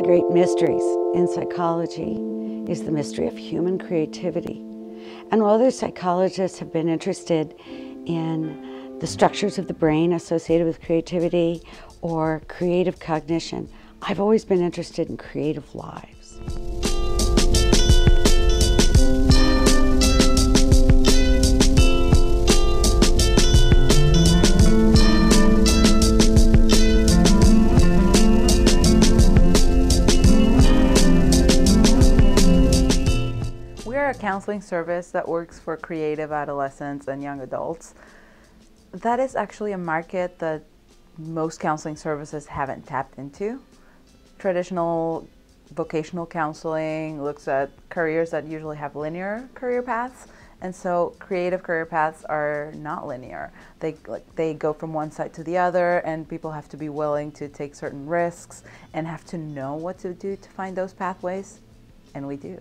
great mysteries in psychology is the mystery of human creativity. And while other psychologists have been interested in the structures of the brain associated with creativity or creative cognition, I've always been interested in creative lives. We're a counseling service that works for creative adolescents and young adults. That is actually a market that most counseling services haven't tapped into. Traditional vocational counseling looks at careers that usually have linear career paths, and so creative career paths are not linear. They go from one side to the other, and people have to be willing to take certain risks and have to know what to do to find those pathways, and we do.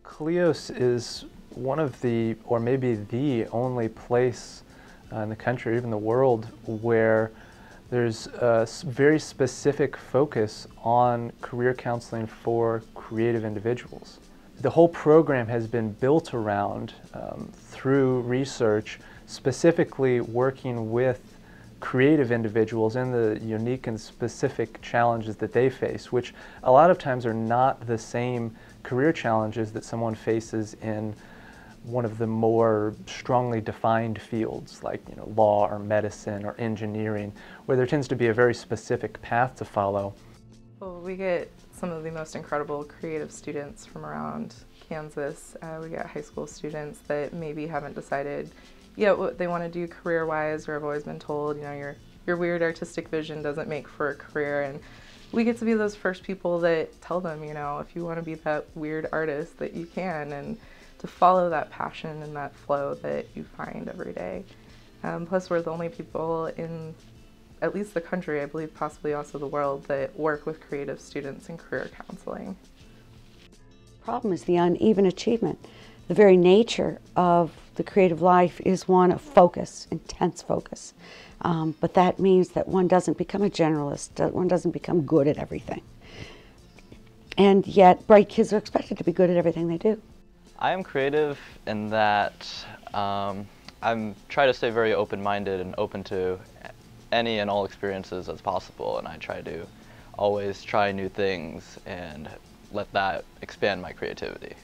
CLEOS is one of the, or maybe the only place in the country, even the world, where there's a very specific focus on career counseling for creative individuals. The whole program has been built around, through research, specifically working with creative individuals and the unique and specific challenges that they face, which a lot of times are not the same career challenges that someone faces in one of the more strongly defined fields like law or medicine or engineering, where there tends to be a very specific path to follow. Well, we get some of the most incredible creative students from around Kansas. We get high school students that maybe haven't decided yet what they want to do career-wise, or have always been told, your weird artistic vision doesn't make for a career, and we get to be those first people that tell them, if you want to be that weird artist, that you can, and to follow that passion and that flow that you find every day. Plus, we're the only people in at least the country, I believe possibly also the world, that work with creative students in career counseling. The problem is the uneven achievement. The very nature of the creative life is one of focus, intense focus. But that means that one doesn't become a generalist, that one doesn't become good at everything. And yet, bright kids are expected to be good at everything they do. I am creative in that I'm trying to stay very open-minded and open to any and all experiences as possible, and I try to always try new things and let that expand my creativity.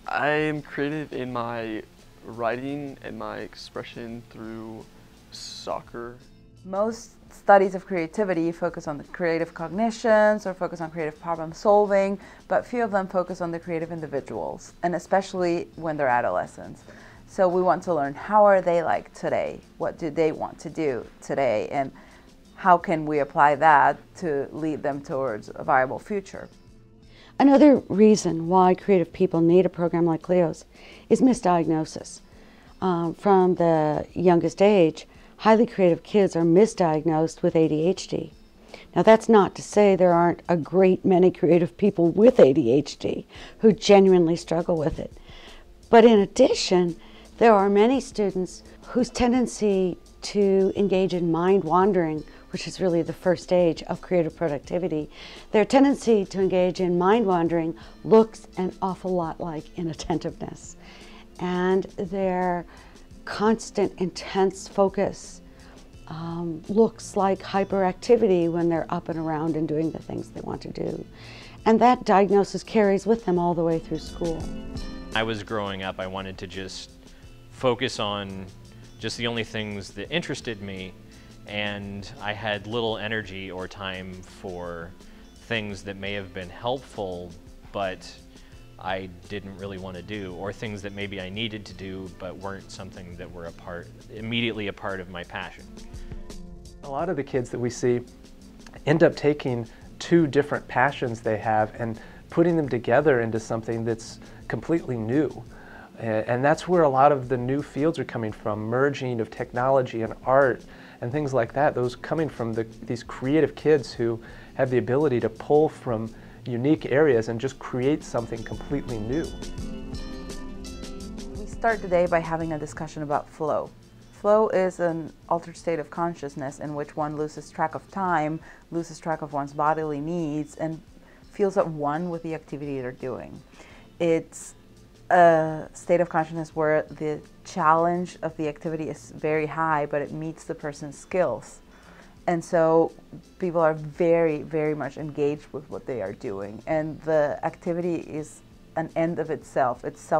I am creative in my writing and my expression through soccer. Most studies of creativity focus on the creative cognitions or focus on creative problem solving, but few of them focus on the creative individuals, and especially when they're adolescents. So we want to learn, how are they like today? What do they want to do today? And how can we apply that to lead them towards a viable future? Another reason why creative people need a program like CLEOS is misdiagnosis. From the youngest age, highly creative kids are misdiagnosed with ADHD. Now, that's not to say there aren't a great many creative people with ADHD who genuinely struggle with it. But in addition, there are many students whose tendency to engage in mind wandering, which is really the first stage of creative productivity, their tendency to engage in mind wandering looks an awful lot like inattentiveness. And their constant, intense focus looks like hyperactivity when they're up and around and doing the things they want to do. And that diagnosis carries with them all the way through school. I was growing up, I wanted to just focus on just the only things that interested me, and I had little energy or time for things that may have been helpful, but I didn't really want to do, or things that maybe I needed to do but weren't something that were immediately a part of my passion. A lot of the kids that we see end up taking two different passions they have and putting them together into something that's completely new. And that's where a lot of the new fields are coming from, merging of technology and art and things like that. Those coming from these creative kids who have the ability to pull from unique areas and just create something completely new. We start today by having a discussion about flow. Flow is an altered state of consciousness in which one loses track of time, loses track of one's bodily needs, and feels at one with the activity they're doing. It's a state of consciousness where the challenge of the activity is very high, but it meets the person's skills. And so people are very, very much engaged with what they are doing. And the activity is an end of itself. It's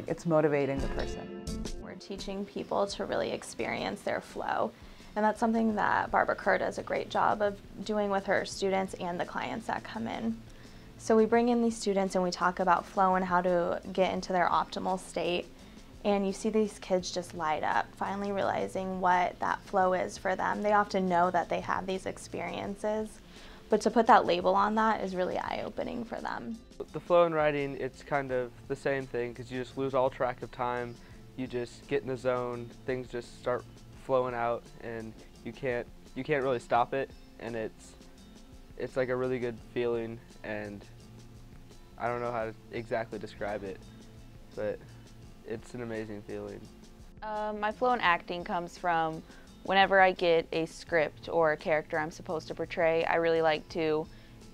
it's motivating the person. We're teaching people to really experience their flow. And that's something that Barbara Kerr does a great job of doing with her students and the clients that come in. So we bring in these students and we talk about flow and how to get into their optimal state. And you see these kids just light up, finally realizing what that flow is for them. They often know that they have these experiences, but to put that label on that is really eye-opening for them. The flow in writing, it's kind of the same thing because you just lose all track of time. You just get in the zone, things just start flowing out, and you can't really stop it. And it's like a really good feeling, and I don't know how to exactly describe it, but it's an amazing feeling. My flow in acting comes from whenever I get a script or a character I'm supposed to portray, I really like to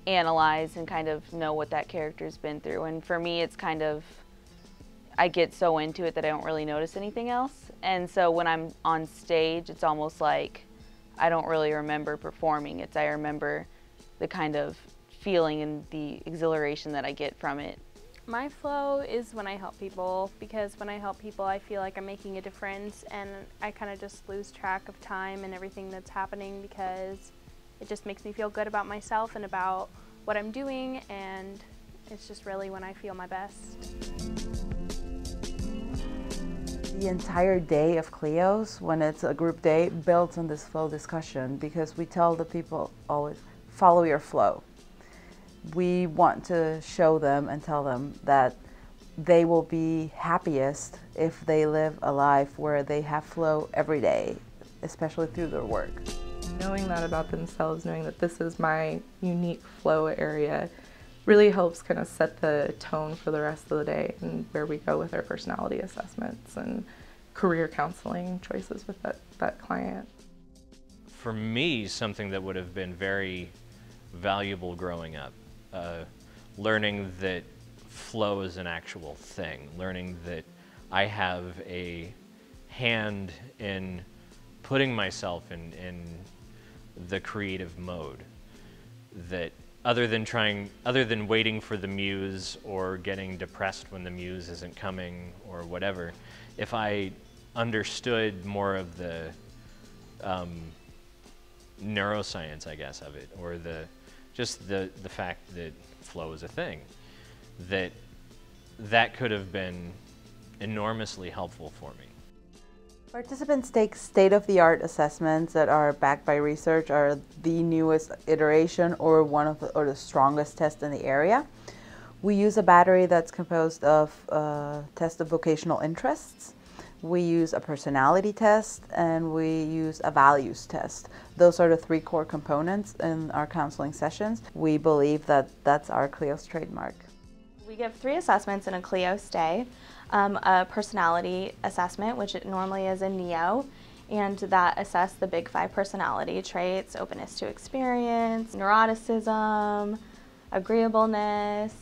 analyze and kind of know what that character's been through. And for me, it's kind of, I get so into it that I don't really notice anything else. And so when I'm on stage, it's almost like I don't really remember performing. I remember the kind of feeling and the exhilaration that I get from it. My flow is when I help people, because when I help people I feel like I'm making a difference, and I kind of just lose track of time and everything that's happening because it just makes me feel good about myself and about what I'm doing, and it's just really when I feel my best. The entire day of CLEOS, when it's a group day, builds on this flow discussion because we tell the people always, follow your flow. We want to show them and tell them that they will be happiest if they live a life where they have flow every day, especially through their work. Knowing that about themselves, knowing that this is my unique flow area, really helps kind of set the tone for the rest of the day and where we go with our personality assessments and career counseling choices with that client. For me, something that would have been very valuable growing up, learning that flow is an actual thing, learning that I have a hand in putting myself in the creative mode, that other than waiting for the muse or getting depressed when the muse isn't coming or whatever, if I understood more of the neuroscience, I guess, of it, or just the fact that flow is a thing, that could have been enormously helpful for me. Participants take state-of-the-art assessments that are backed by research, are the newest iteration or the strongest test in the area. We use a battery that's composed of a test of vocational interests. We use a personality test, and we use a values test. Those are the three core components in our counseling sessions. We believe that that's our CLEOS trademark. We give 3 assessments in a CLEOS day. A personality assessment, which it normally is a NEO, and that assess the big 5 personality traits: openness to experience, neuroticism, agreeableness,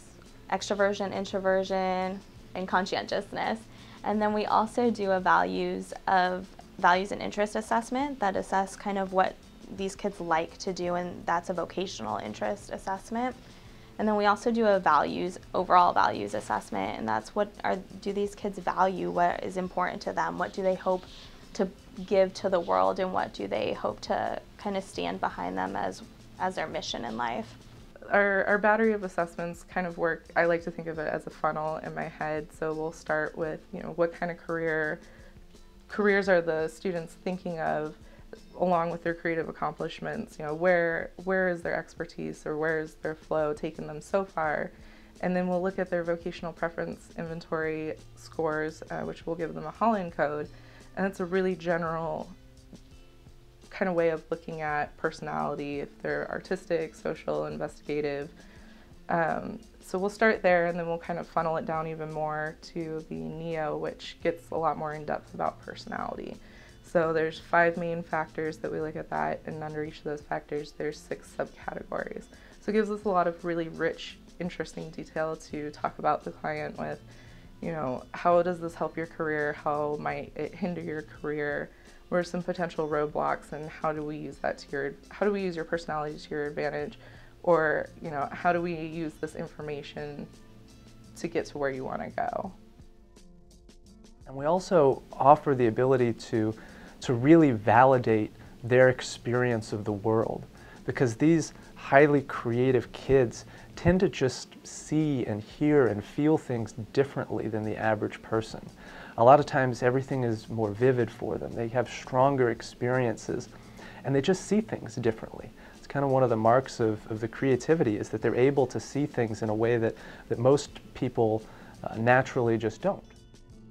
extroversion, introversion, and conscientiousness. And then we also do a values and interest assessment that assess kind of what these kids like to do, and that's a vocational interest assessment. And then we also do a overall values assessment, and that's do these kids value, what is important to them, what do they hope to give to the world, and what do they hope to kind of stand behind them as their mission in life. Our battery of assessments kind of work, I like to think of it as a funnel in my head. So we'll start with, what kind of careers are the students thinking of, along with their creative accomplishments, where is their expertise or where is their flow taken them so far. And then we'll look at their vocational preference inventory scores, which will give them a Holland code. And it's a really general kind of way of looking at personality, if they're artistic, social, investigative. So we'll start there, and then we'll kind of funnel it down even more to the NEO, which gets a lot more in depth about personality. So there's 5 main factors that we look at that, and under each of those factors there's 6 subcategories. So it gives us a lot of really rich interesting detail to talk about the client with, you know, how does this help your career? How might it hinder your career? What are some potential roadblocks, and how do we use that to how do we use your personality to your advantage? Or, you know, how do we use this information to get to where you want to go? And we also offer the ability to really validate their experience of the world, because these highly creative kids tend to just see and hear and feel things differently than the average person. A lot of times everything is more vivid for them. They have stronger experiences and they just see things differently. It's kind of one of the marks of the creativity, is that they're able to see things in a way that most people naturally just don't.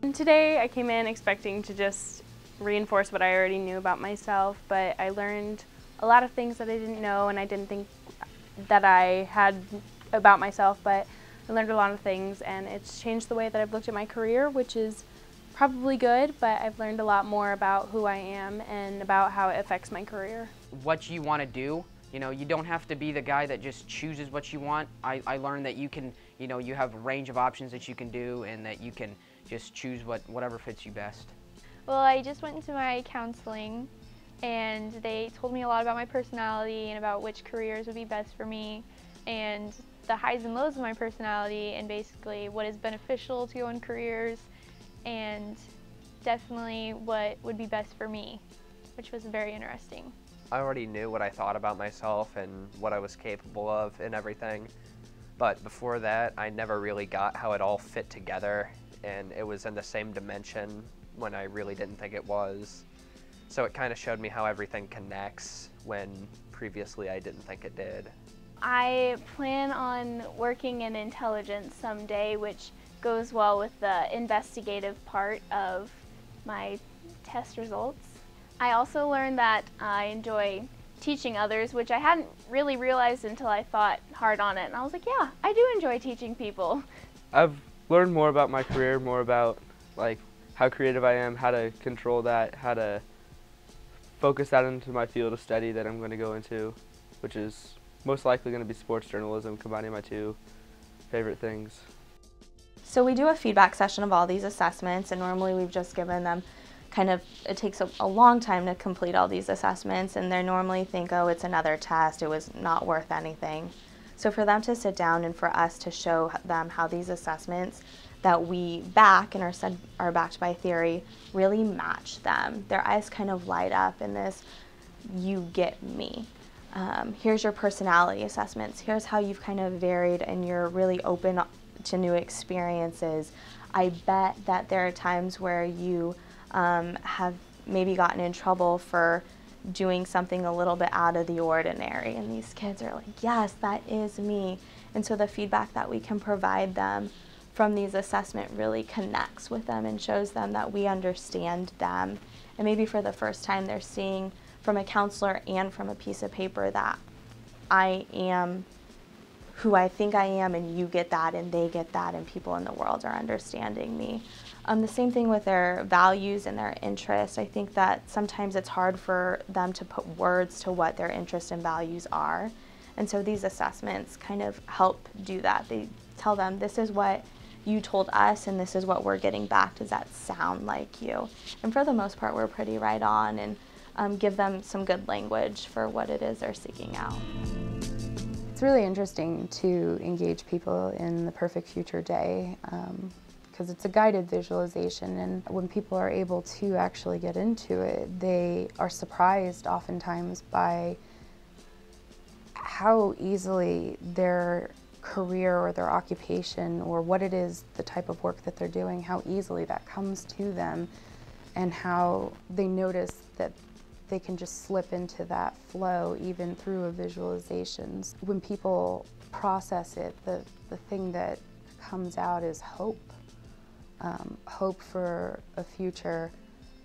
And today I came in expecting to just reinforce what I already knew about myself, but I learned a lot of things that I didn't know and I didn't think that I had about myself, but I learned a lot of things, and it's changed the way that I've looked at my career, which is probably good, but I've learned a lot more about who I am and about how it affects my career. What you want to do, you know, you don't have to be the guy that just chooses what you want. I learned that you can, you know, you have a range of options that you can do, and that you can just choose whatever fits you best. Well, I just went into my counseling, and they told me a lot about my personality and about which careers would be best for me, and the highs and lows of my personality, and basically what is beneficial to go in careers, and definitely what would be best for me, which was very interesting. I already knew what I thought about myself and what I was capable of and everything, but before that I never really got how it all fit together, and it was in the same dimension when I really didn't think it was. So it kind of showed me how everything connects when previously I didn't think it did. I plan on working in intelligence someday, which goes well with the investigative part of my test results. I also learned that I enjoy teaching others, which I hadn't really realized until I thought hard on it. And I was like, yeah, I do enjoy teaching people. I've learned more about my career, more about like how creative I am, how to control that, how to focus that into my field of study that I'm going to go into, which is most likely going to be sports journalism, combining my two favorite things. So we do a feedback session of all these assessments, and normally we've just given them it takes a long time to complete all these assessments, and they normally think, oh, it's another test, it was not worth anything. So for them to sit down and for us to show them how these assessments that we back and are backed by theory really match them, their eyes kind of light up in this, you get me. Here's your personality assessments. Here's how you've kind of varied and you're really open to new experiences. I bet that there are times where you have maybe gotten in trouble for doing something a little bit out of the ordinary, and these kids are like, yes, that is me. And so the feedback that we can provide them from these assessments really connects with them and shows them that we understand them, and maybe for the first time they're seeing from a counselor and from a piece of paper that I am who I think I am, and you get that and they get that, and people in the world are understanding me. The same thing with their values and their interests. I think that sometimes it's hard for them to put words to what their interests and values are. And so these assessments kind of help do that. They tell them, this is what you told us and this is what we're getting back. Does that sound like you? And for the most part, we're pretty right on, and give them some good language for what it is they're seeking out. It's really interesting to engage people in the Perfect Future Day, because it's a guided visualization, and when people are able to actually get into it, they are surprised oftentimes by how easily their career or their occupation or what it is, the type of work that they're doing, how easily that comes to them, and how they notice that they can just slip into that flow even through a visualization. When people process it, the thing that comes out is hope. Hope for a future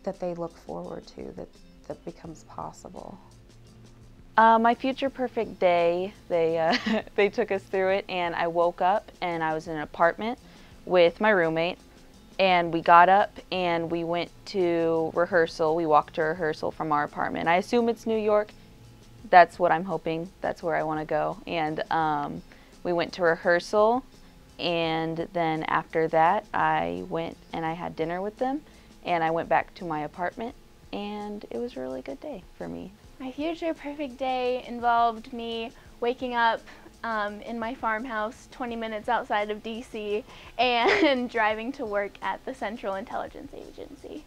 that they look forward to, that becomes possible. My future perfect day, they took us through it, and I woke up and I was in an apartment with my roommate, and we got up and we went to rehearsal. We walked to rehearsal from our apartment. I assume it's New York. That's what I'm hoping. That's where I want to go. And we went to rehearsal, and then after that I went and I had dinner with them, and I went back to my apartment, and it was a really good day for me. My future perfect day involved me waking up in my farmhouse 20 minutes outside of DC and driving to work at the Central Intelligence Agency.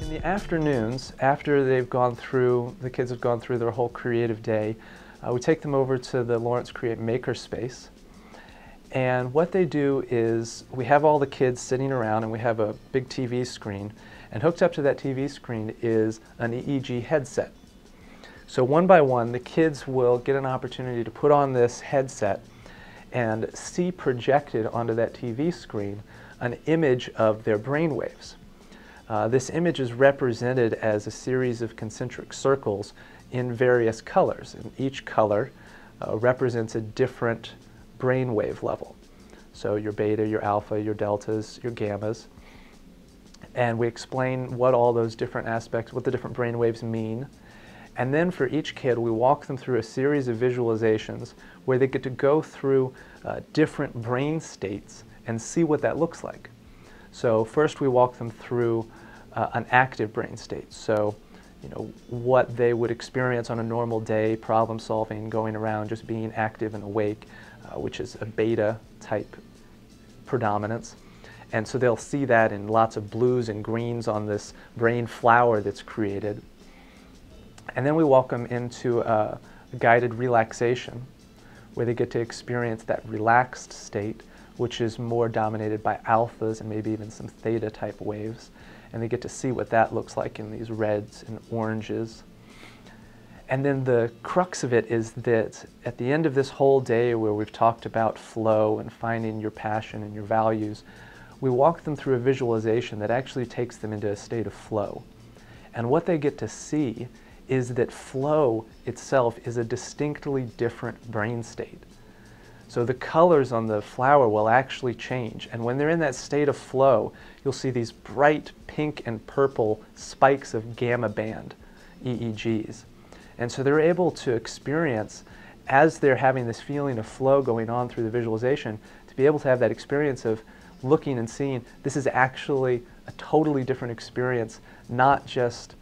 In the afternoons, after the kids have gone through their whole creative day, we take them over to the Lawrence Create Makerspace. And what they do is we have all the kids sitting around, and we have a big TV screen, and hooked up to that TV screen is an EEG headset. So one by one, the kids will get an opportunity to put on this headset and see projected onto that TV screen an image of their brain waves. This image is represented as a series of concentric circles in various colors, and each color represents a different brainwave level. So your beta, your alpha, your deltas, your gammas. And we explain what all those different aspects, what the different brainwaves mean. And then for each kid, we walk them through a series of visualizations where they get to go through different brain states and see what that looks like. So first we walk them through an active brain state. So, you know, what they would experience on a normal day, problem solving, going around, just being active and awake, which is a beta type predominance. And so they'll see that in lots of blues and greens on this brain flower that's created. And then we walk them into a guided relaxation where they get to experience that relaxed state, which is more dominated by alphas and maybe even some theta type waves. And they get to see what that looks like in these reds and oranges. And then the crux of it is that at the end of this whole day where we've talked about flow and finding your passion and your values, we walk them through a visualization that actually takes them into a state of flow. And what they get to see is that flow itself is a distinctly different brain state. So the colors on the flower will actually change. And when they're in that state of flow, you'll see these bright pink and purple spikes of gamma band EEGs. And so they're able to experience, as they're having this feeling of flow going on through the visualization, to be able to have that experience of looking and seeing this is actually a totally different experience, not just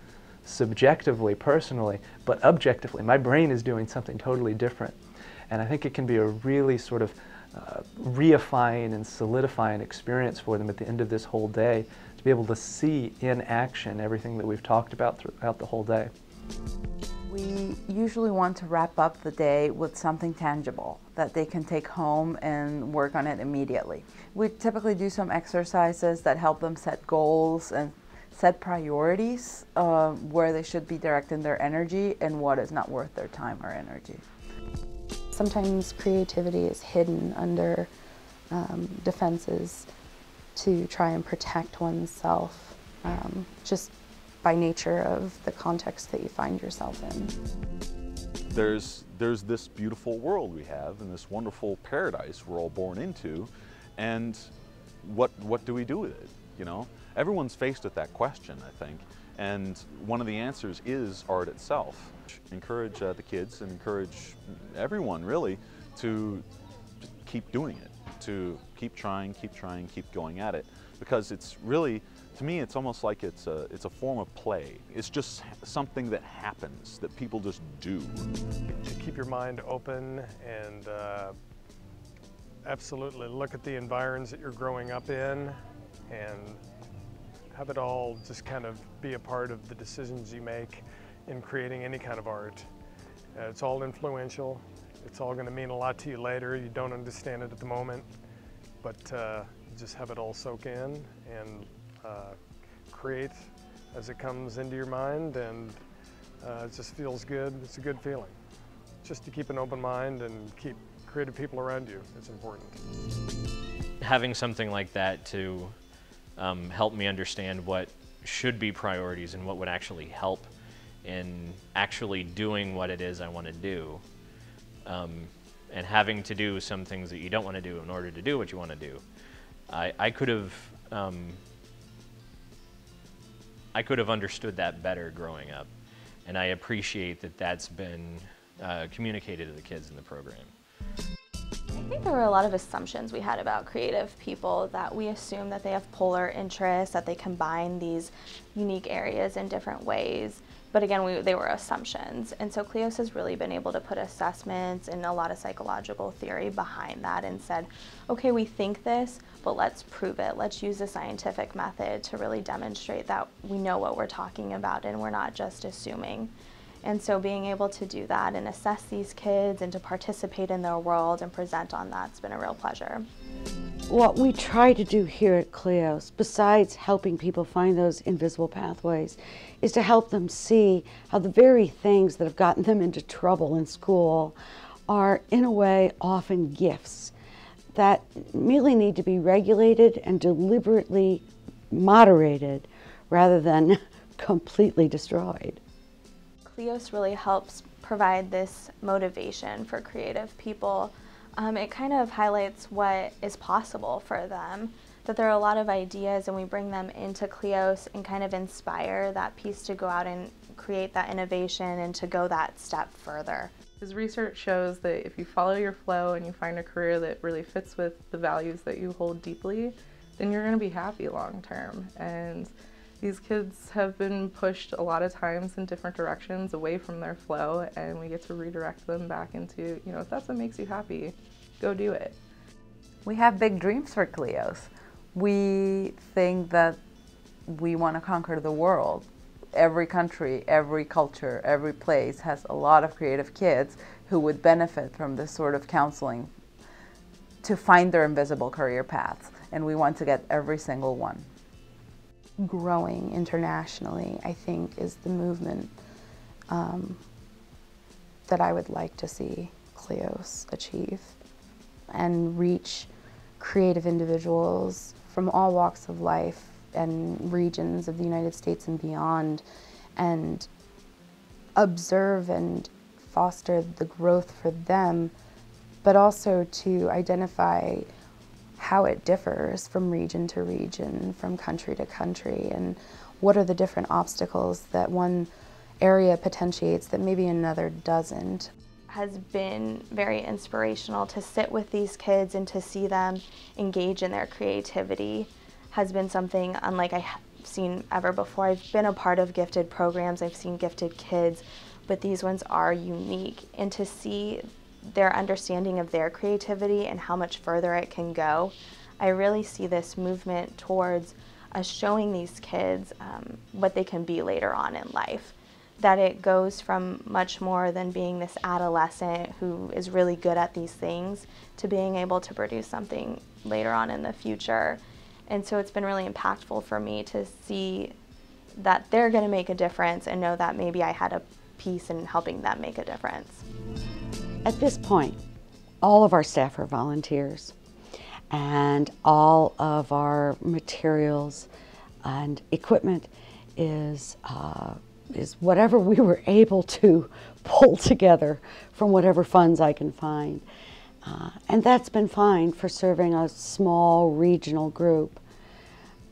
subjectively, personally, but objectively. My brain is doing something totally different. And I think it can be a really sort of reifying and solidifying experience for them at the end of this whole day, to be able to see in action everything that we've talked about throughout the whole day. We usually want to wrap up the day with something tangible that they can take home and work on it immediately. We typically do some exercises that help them set goals and set priorities where they should be directing their energy and what is not worth their time or energy. Sometimes creativity is hidden under defenses to try and protect oneself, just by nature of the context that you find yourself in. There's this beautiful world we have and this wonderful paradise we're all born into, and what do we do with it, you know? Everyone's faced with that question, I think, and one of the answers is art itself. Encourage the kids and encourage everyone really to keep doing it, to keep trying, keep going at it, because it's really, to me, it's almost like it's a form of play. It's just something that happens, that people just do. To keep your mind open and absolutely look at the environs that you're growing up in and have it all just kind of be a part of the decisions you make in creating any kind of art. It's all influential. It's all going to mean a lot to you later. You don't understand it at the moment, but just have it all soak in and create as it comes into your mind, and it just feels good. It's a good feeling. Just to keep an open mind and keep creative people around you is important. Having something like that to help me understand what should be priorities and what would actually help in actually doing what it is I want to do, and having to do some things that you don't want to do in order to do what you want to do. I could have understood that better growing up, and I appreciate that that's been communicated to the kids in the program. I think there were a lot of assumptions we had about creative people, that we assume that they have polar interests, that they combine these unique areas in different ways. But again, they were assumptions. And so CLEOS has really been able to put assessments and a lot of psychological theory behind that and said, okay, we think this, but let's prove it. Let's use the scientific method to really demonstrate that we know what we're talking about and we're not just assuming. And so being able to do that and assess these kids and to participate in their world and present on that's been a real pleasure. What we try to do here at CLEOS, besides helping people find those invisible pathways, is to help them see how the very things that have gotten them into trouble in school are, in a way, often gifts that merely need to be regulated and deliberately moderated rather than completely destroyed. CLEOS really helps provide this motivation for creative people. It kind of highlights what is possible for them, that there are a lot of ideas and we bring them into CLEOS and kind of inspire that piece to go out and create that innovation and to go that step further. His research shows that if you follow your flow and you find a career that really fits with the values that you hold deeply, then you're going to be happy long term. And these kids have been pushed a lot of times in different directions away from their flow, and we get to redirect them back into, you know, if that's what makes you happy, go do it. We have big dreams for CLEOS. We think that we want to conquer the world. Every country, every culture, every place has a lot of creative kids who would benefit from this sort of counseling to find their invisible career paths, and we want to get every single one. Growing internationally, I think, is the movement that I would like to see CLEOS achieve and reach creative individuals from all walks of life and regions of the United States and beyond, and observe and foster the growth for them, but also to identify how it differs from region to region, from country to country, and what are the different obstacles that one area potentiates that maybe another doesn't. Has been very inspirational to sit with these kids and to see them engage in their creativity has been something unlike I've seen ever before. I've been a part of gifted programs, I've seen gifted kids, but these ones are unique, and to see their understanding of their creativity and how much further it can go, I really see this movement towards us showing these kids what they can be later on in life. That it goes from much more than being this adolescent who is really good at these things to being able to produce something later on in the future. And so it's been really impactful for me to see that they're going to make a difference and know that maybe I had a piece in helping them make a difference. At this point, all of our staff are volunteers, and all of our materials and equipment is whatever we were able to pull together from whatever funds I can find. And that's been fine for serving a small regional group.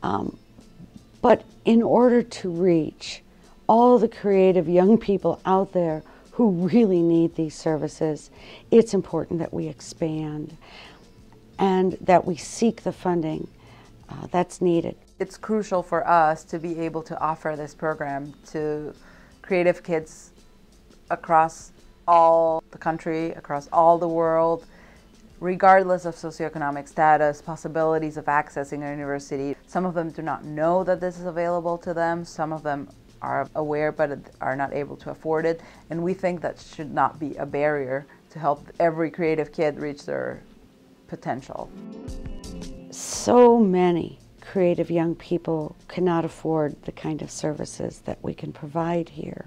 But in order to reach all the creative young people out there who really need these services, it's important that we expand and that we seek the funding that's needed. It's crucial for us to be able to offer this program to creative kids across all the country, across all the world, regardless of socioeconomic status, possibilities of accessing a university. Some of them do not know that this is available to them. Some of them are aware but are not able to afford it. And we think that should not be a barrier to help every creative kid reach their potential. So many creative young people cannot afford the kind of services that we can provide here.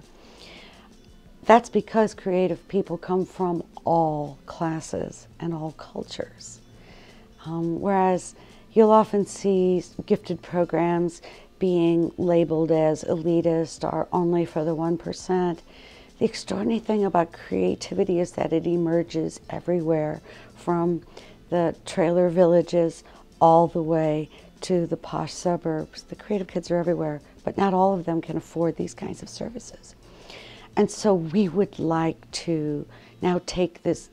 That's because creative people come from all classes and all cultures. Whereas you'll often see gifted programs being labeled as elitist or only for the 1%. The extraordinary thing about creativity is that it emerges everywhere, from the trailer villages all the way to the posh suburbs. The creative kids are everywhere, but not all of them can afford these kinds of services. And so we would like to now take this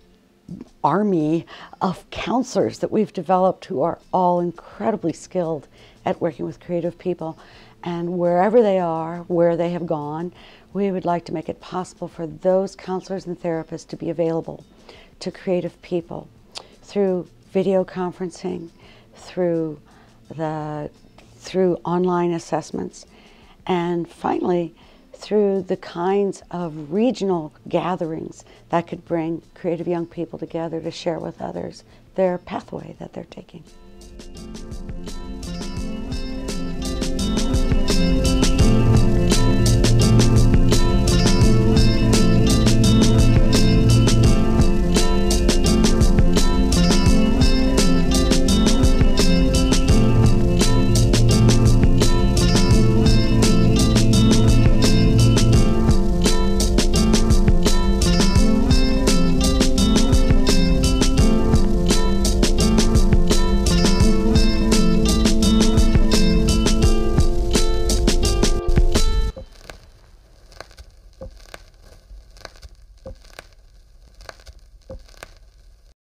army of counselors that we've developed who are all incredibly skilled at working with creative people. And wherever they are, where they have gone, we would like to make it possible for those counselors and therapists to be available to creative people through video conferencing, through online assessments, and finally through the kinds of regional gatherings that could bring creative young people together to share with others their pathway that they're taking.